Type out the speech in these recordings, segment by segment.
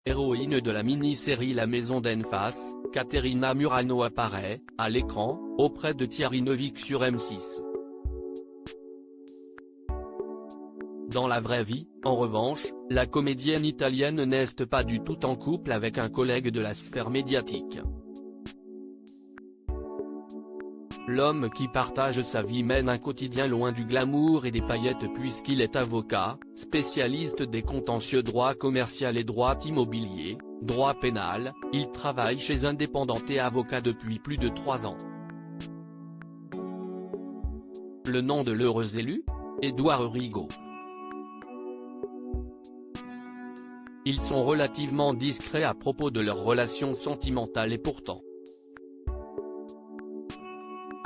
Héroïne de la mini-série La Maison d'en face, Caterina Murano apparaît, à l'écran, auprès de Thierry Neuvik sur M6. Dans la vraie vie, en revanche, la comédienne italienne n'est pas du tout en couple avec un collègue de la sphère médiatique. L'homme qui partage sa vie mène un quotidien loin du glamour et des paillettes puisqu'il est avocat, spécialiste des contentieux droit commercial et droit immobilier, droit pénal. Il travaille chez Indépendant et avocat depuis plus de 3 ans. Le nom de l'heureux élu ? Édouard Rigaud. Ils sont relativement discrets à propos de leur relation sentimentale et pourtant,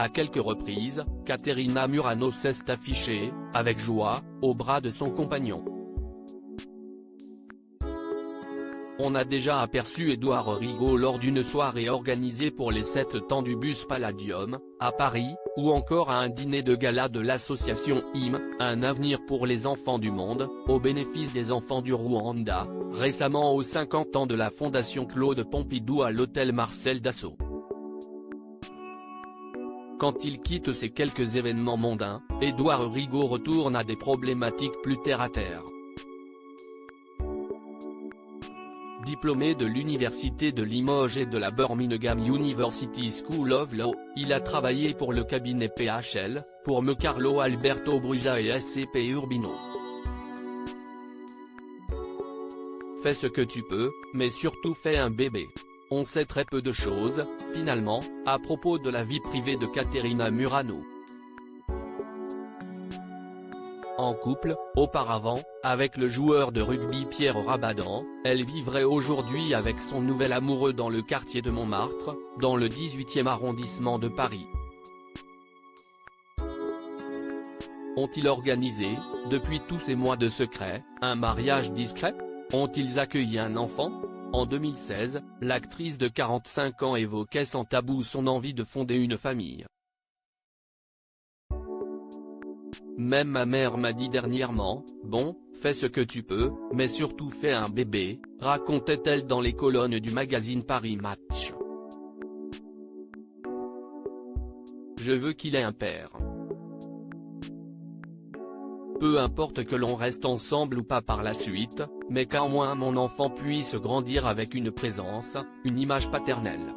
à quelques reprises, Caterina Murano s'est affichée, avec joie, au bras de son compagnon. On a déjà aperçu Édouard Rigaud lors d'une soirée organisée pour les 7 ans du Bus Palladium, à Paris, ou encore à un dîner de gala de l'association IM, Un avenir pour les enfants du monde, au bénéfice des enfants du Rwanda, récemment aux 50 ans de la Fondation Claude Pompidou à l'hôtel Marcel Dassault. Quand il quitte ces quelques événements mondains, Édouard Rigaud retourne à des problématiques plus terre-à-terre. Diplômé de l'université de Limoges et de la Birmingham University School of Law, il a travaillé pour le cabinet PHL, pour Me Carlo Alberto Brusa et SCP Urbino. Fais ce que tu peux, mais surtout fais un bébé. On sait très peu de choses, finalement, à propos de la vie privée de Caterina Murano. En couple, auparavant, avec le joueur de rugby Pierre Rabadan, elle vivrait aujourd'hui avec son nouvel amoureux dans le quartier de Montmartre, dans le 18e arrondissement de Paris. Ont-ils organisé, depuis tous ces mois de secret, un mariage discret ? Ont-ils accueilli un enfant ? En 2016, l'actrice de 45 ans évoquait sans tabou son envie de fonder une famille. Même ma mère m'a dit dernièrement, bon, fais ce que tu peux, mais surtout fais un bébé, racontait-elle dans les colonnes du magazine Paris Match. Je veux qu'il ait un père. Peu importe que l'on reste ensemble ou pas par la suite, mais qu'au moins mon enfant puisse grandir avec une présence, une image paternelle.